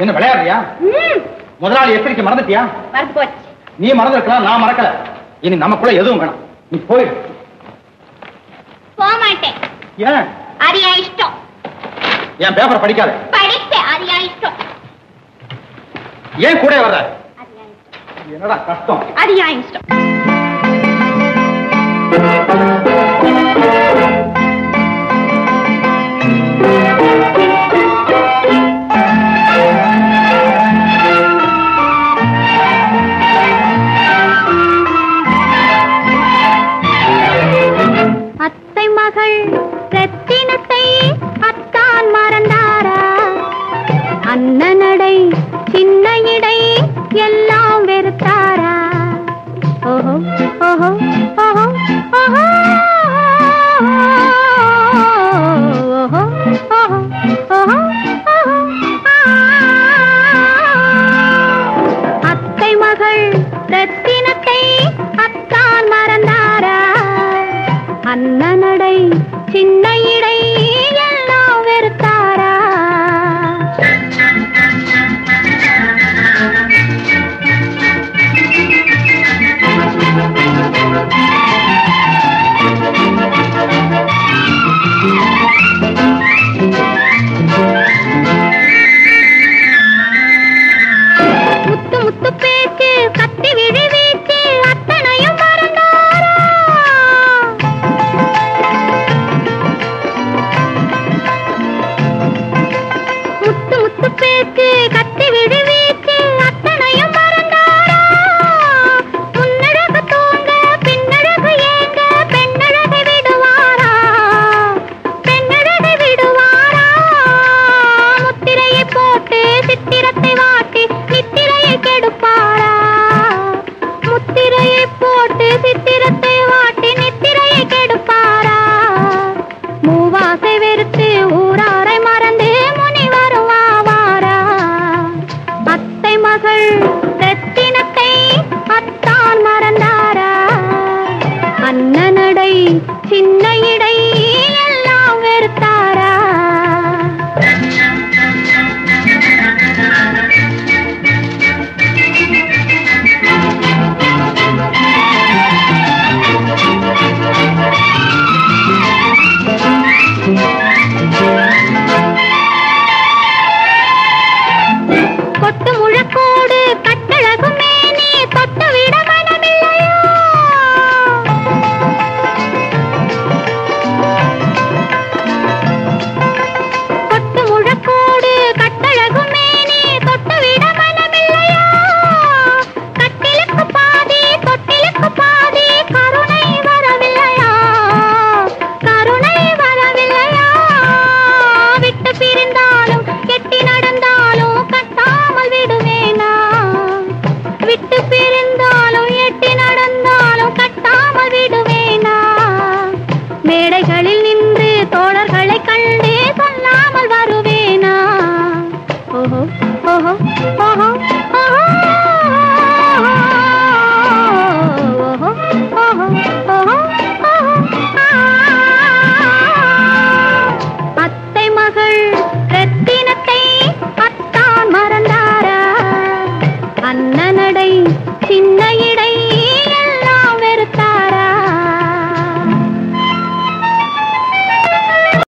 என்ன விளையாடுறியா? முதலாளி எச்சரிக்கை மறந்துட்டியா? மறந்து போச்சு. நீ மறந்துருக்கலாம், நான் மறக்கல. இனி நமக்குள்ள எதுவும் வேணாம், நீ போயிடு. போக மாட்டேன். ஏன்? அது என் இஷ்டம். என் பேப்பர் படிக்காத. படிப்பேன், அது என் இஷ்டம். ஏன் கூட வர்ற? என்னடா கஷ்டம்? அது என் இஷ்டம். அத்தை மகள் ரத்தினத்தை அத்தான் மறந்தாரா? அண்ணனடை சின்ன இடை எல்லாம் வெறுத்தாரா? ஓஹோ ஓஹோ ஓஹோ ஓஹோ ஓஹோ ஓஹோ ஓஹோ. அத்தை மகள் ரத்தினத்தை அத்தான் மறந்தாரா? அண்ணனடை சின்ன இடை எல்லாம் வெறுத்தாரா? முத்து முத்து பேச்சு கத்தி விழி வீச்சு அத்தனையும் மறந்தாரா? முத்து முத்து பேச்சு கத்தி விழி வீச்சு அத்தனையும் மறந்தாரா? முன்னழகு தூங்க பின்னழகு ஏங்க பெண்ணழகை விடுவாரா? பெண்ணழகை விடுவாரா? முத்திரையை போட்டு சித்திரத்தை வாட்டி நித்திரையை கெடுப்பாரா? முத்திரையை போட்டு சித்திரத்தை வாட்டி நித்திரையை கெடுப்பாரா? மூவாசை வெறுத்து ஊராரை மறந்து முனி வருவாரா? அத்தை மகள் ரத்தினத்தை அத்தான் மறந்தாரா? அண்ணனடை சின்ன இடை எல்லாம் வெறுத்தாரா? கொட்டு முழக்கோடு கட்டழகு மேனி தொட்டு விட மனமில்லையோ? கொட்டு முழக்கோடு கட்டழகு மேனி தொட்டு விட மனமில்லையோ? கட்டிலுக்கு பாதி தொட்டிலுக்கு பாதி கருணை வரவில்லையா? கருணை வரவில்லையா? விட்டு பிரிந்தாலும் கெட்டி நடந்தாலும் கட்டாமல் விடுவேனா? விட்டு பிரிந்தாலும் எட்டி நடந்தாலும் கட்டாமல் விடுவேனா? மேடைகளில் நின்று தோழர்களை கண்டு சொல்லாமல் வருவேனா? ஓஹோ ஓஹோ ஓஹோ ஓஹோ ஓஹோ ஓஹோ ஓஹோ. அத்தை மகள் ரத்தினத்தை அத்தான் மறந்தாரா? அண்ணனடை சின்ன